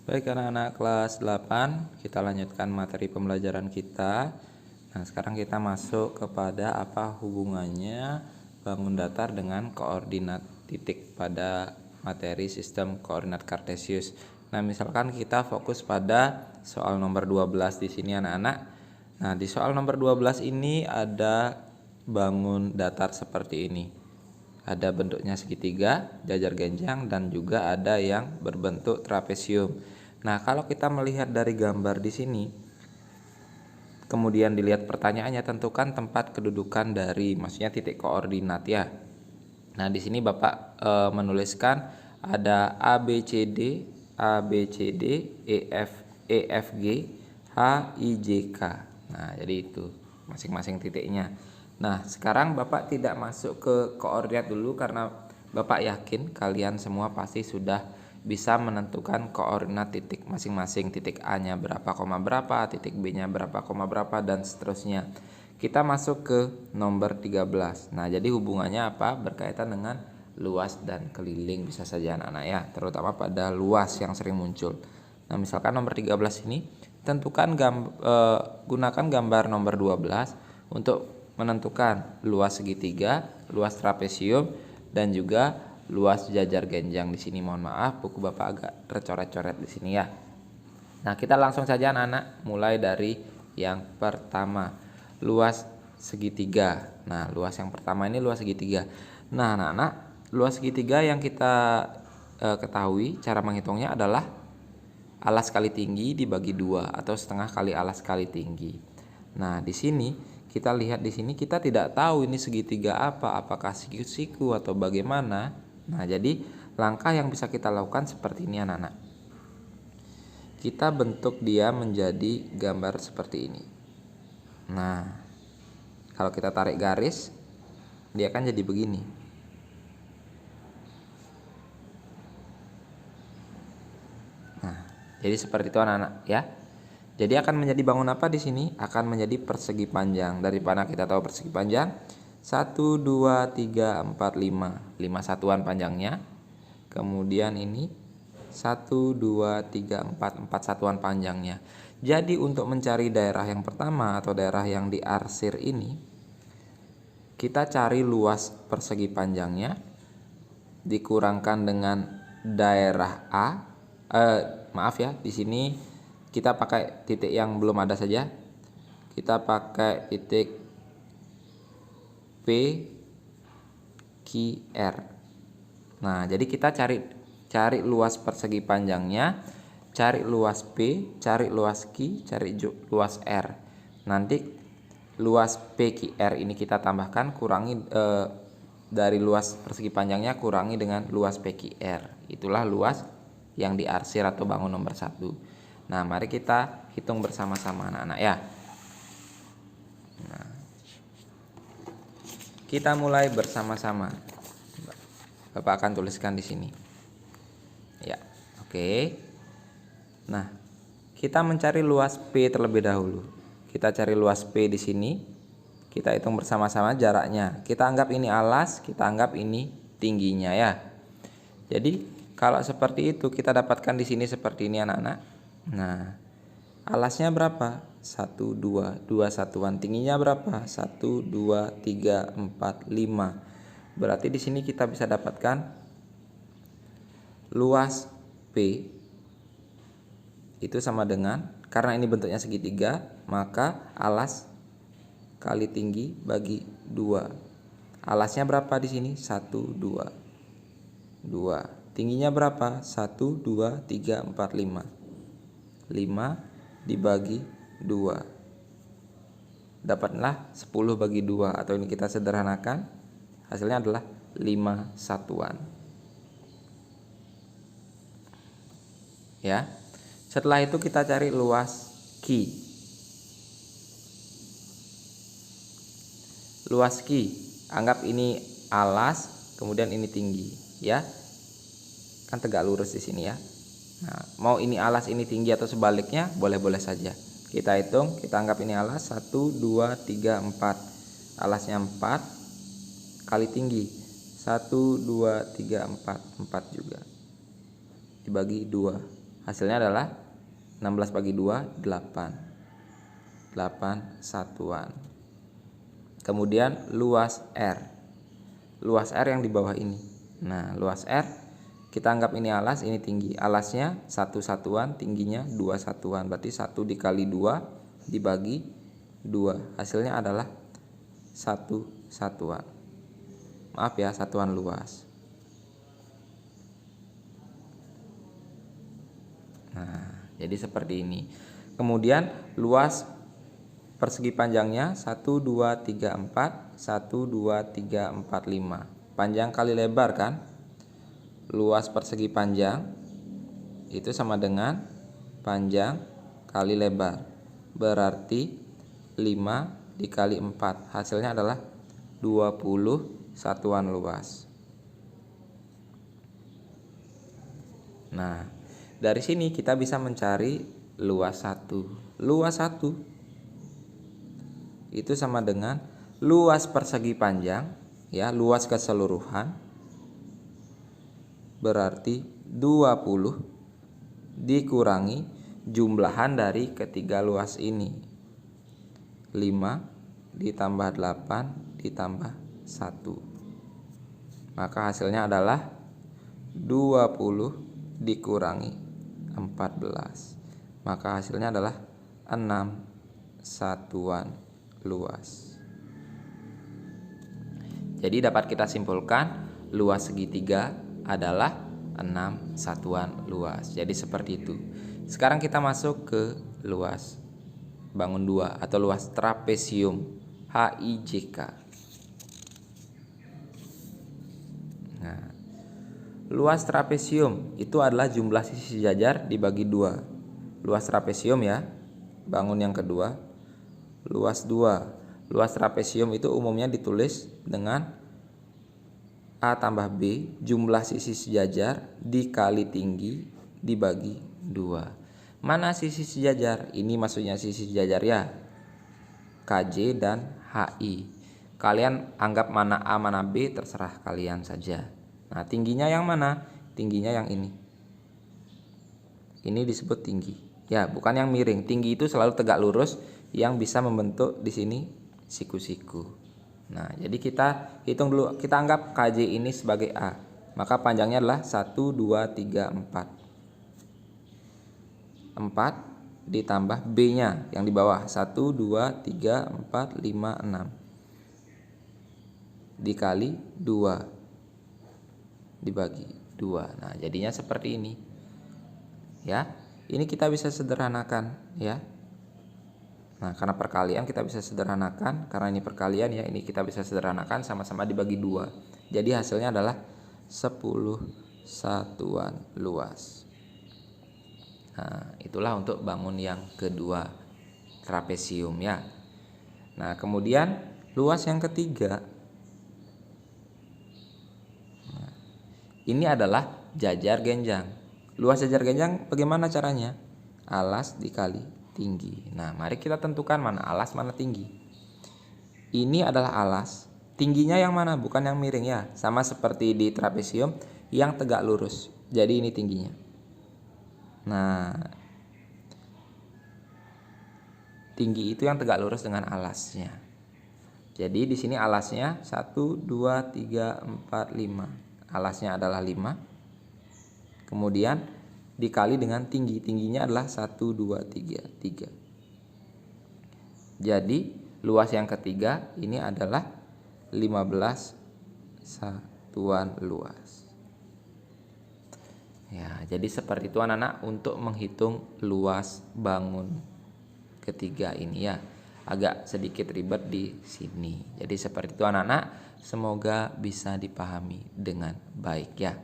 Baik anak-anak kelas 8, kita lanjutkan materi pembelajaran kita. Nah, sekarang kita masuk kepada apa hubungannya bangun datar dengan koordinat titik pada materi sistem koordinat kartesius. Nah, misalkan kita fokus pada soal nomor 12 di sini anak-anak. Nah, di soal nomor 12 ini ada bangun datar seperti ini. Ada bentuknya segitiga, jajar genjang, dan juga ada yang berbentuk trapesium. Nah, kalau kita melihat dari gambar di sini, kemudian dilihat pertanyaannya, tentukan tempat kedudukan dari, maksudnya titik koordinat ya. Nah, di sini Bapak menuliskan ada A B C D, E F G, H I J K. Nah, jadi itu masing-masing titiknya. Nah, sekarang Bapak tidak masuk ke koordinat dulu karena Bapak yakin kalian semua pasti sudah bisa menentukan koordinat titik masing-masing. Titik A-nya berapa, koma berapa, titik B-nya berapa, koma berapa, dan seterusnya. Kita masuk ke nomor 13. Nah, jadi hubungannya apa? Berkaitan dengan luas dan keliling bisa saja anak-anak ya, terutama pada luas yang sering muncul. Nah, misalkan nomor 13 ini, gunakan gambar nomor 12 untuk menentukan luas segitiga, luas trapesium, dan juga luas jajar genjang di sini. Mohon maaf, buku Bapak agak tercoret-coret di sini ya. Nah, kita langsung saja anak-anak, mulai dari yang pertama, luas segitiga. Nah, luas yang pertama ini luas segitiga. Nah, anak-anak, luas segitiga yang kita ketahui cara menghitungnya adalah alas kali tinggi dibagi 2 atau setengah kali alas kali tinggi. Nah, di sini kita lihat di sini kita tidak tahu ini segitiga apa, apakah siku-siku atau bagaimana. Nah, jadi langkah yang bisa kita lakukan seperti ini anak-anak. Kita bentuk dia menjadi gambar seperti ini. Nah, kalau kita tarik garis, dia akan jadi begini. Nah, jadi seperti itu anak-anak ya. Jadi akan menjadi bangun apa di sini? Akan menjadi persegi panjang. Dari mana kita tahu persegi panjang? 1, 2, 3, 4, 5. 5 satuan panjangnya. Kemudian ini 1, 2, 3, 4. 4 satuan panjangnya. Jadi untuk mencari daerah yang pertama atau daerah yang diarsir ini, kita cari luas persegi panjangnya dikurangkan dengan daerah A. Maaf ya, di sini kita pakai titik yang belum ada saja. Kita pakai titik P, Q, R. Nah, jadi kita cari luas persegi panjangnya, cari luas P, cari luas Q, cari luas R. Nanti luas P, Q, R ini kita tambahkan, kurangi dari luas persegi panjangnya kurangi dengan luas P, Q, R. Itulah luas yang diarsir atau bangun nomor 1. Nah, mari kita hitung bersama-sama anak-anak ya. Nah, kita mulai bersama-sama. Bapak akan tuliskan di sini. Ya, oke. Nah, kita mencari luas P terlebih dahulu. Kita cari luas P di sini. Kita hitung bersama-sama jaraknya. Kita anggap ini alas, kita anggap ini tingginya ya. Jadi, kalau seperti itu kita dapatkan di sini seperti ini anak-anak. Nah, alasnya berapa? 1, 2, 2 satuan. Tingginya berapa? 1, 2, 3, 4, 5. Berarti di sini kita bisa dapatkan luas P itu sama dengan, karena ini bentuknya segitiga, maka alas kali tinggi bagi 2. Alasnya berapa di sini? 1, 2. 2. Tingginya berapa? 1, 2, 3, 4, 5. 5 dibagi 2. Dapatlah 10 bagi 2, atau ini kita sederhanakan, hasilnya adalah 5 satuan. Ya. Setelah itu kita cari luas Q. Luas Q, anggap ini alas, kemudian ini tinggi, ya. Kan tegak lurus di sini ya. Nah, mau ini alas ini tinggi atau sebaliknya boleh-boleh saja. Kita hitung, kita anggap ini alas 1, 2, 3, 4. Alasnya 4 kali tinggi 1, 2, 3, 4. 4 juga dibagi 2. Hasilnya adalah 16 bagi 2, 8. 8 satuan. Kemudian luas R. Luas R yang di bawah ini. Nah, luas R kita anggap ini alas, ini tinggi. Alasnya 1 satuan, tingginya 2 satuan. Berarti 1 dikali 2 dibagi 2. Hasilnya adalah 1 satuan. Maaf ya, satuan luas. Nah, jadi seperti ini. Kemudian luas persegi panjangnya 1, 2, 3, 4. 1, 2, 3, 4, 5. Panjang kali lebar kan? Luas persegi panjang itu sama dengan panjang kali lebar. Berarti 5 dikali 4. Hasilnya adalah 20 satuan luas. Nah, dari sini kita bisa mencari luas 1. Luas 1 itu sama dengan luas persegi panjang, ya, luas keseluruhan, berarti 20 dikurangi jumlahan dari ketiga luas ini. 5 ditambah 8 ditambah 1. Maka hasilnya adalah 20 dikurangi 14. Maka hasilnya adalah 6 satuan luas. Jadi dapat kita simpulkan luas segitiga adalah 6 satuan luas. Jadi seperti itu. Sekarang kita masuk ke luas bangun 2 atau luas trapesium HIJK. Nah, luas trapesium itu adalah jumlah sisi sejajar dibagi 2. Luas trapesium ya, bangun yang kedua. Luas 2. Luas trapesium itu umumnya ditulis dengan A tambah B, jumlah sisi sejajar dikali tinggi dibagi 2. Mana sisi sejajar? Ini maksudnya sisi sejajar ya, KJ dan HI. Kalian anggap mana A mana B, terserah kalian saja. Nah, tingginya yang mana? Tingginya yang ini. Ini disebut tinggi. Ya, bukan yang miring. Tinggi itu selalu tegak lurus yang bisa membentuk di sini siku-siku. Nah, jadi kita hitung dulu. Kita anggap KJ ini sebagai A. Maka panjangnya adalah 1, 2, 3, 4. 4 ditambah B-nya yang di bawah. 1, 2, 3, 4, 5, 6. Dikali 2. Dibagi 2. Nah, jadinya seperti ini. Ya, ini kita bisa sederhanakan ya. Nah, karena perkalian kita bisa sederhanakan, karena ini perkalian ya, ini kita bisa sederhanakan sama-sama dibagi 2. Jadi hasilnya adalah 10 satuan luas. Nah, itulah untuk bangun yang kedua, trapesium ya. Nah, kemudian luas yang ketiga. Nah, ini adalah jajar genjang. Luas jajar genjang bagaimana caranya? Alas dikali tinggi. Nah, mari kita tentukan mana alas mana tinggi. Ini adalah alas. Tingginya yang mana? Bukan yang miring ya. Sama seperti di trapesium yang tegak lurus. Jadi ini tingginya. Nah, tinggi itu yang tegak lurus dengan alasnya. Jadi di sini alasnya 1, 2, 3, 4, 5. Alasnya adalah 5. Kemudian dikali dengan tinggi. Tingginya adalah 1, 2, 3, 3. Jadi luas yang ketiga ini adalah 15 satuan luas. Ya, jadi seperti itu anak-anak untuk menghitung luas bangun ketiga ini ya. Agak sedikit ribet di sini. Jadi seperti itu anak-anak, semoga bisa dipahami dengan baik ya.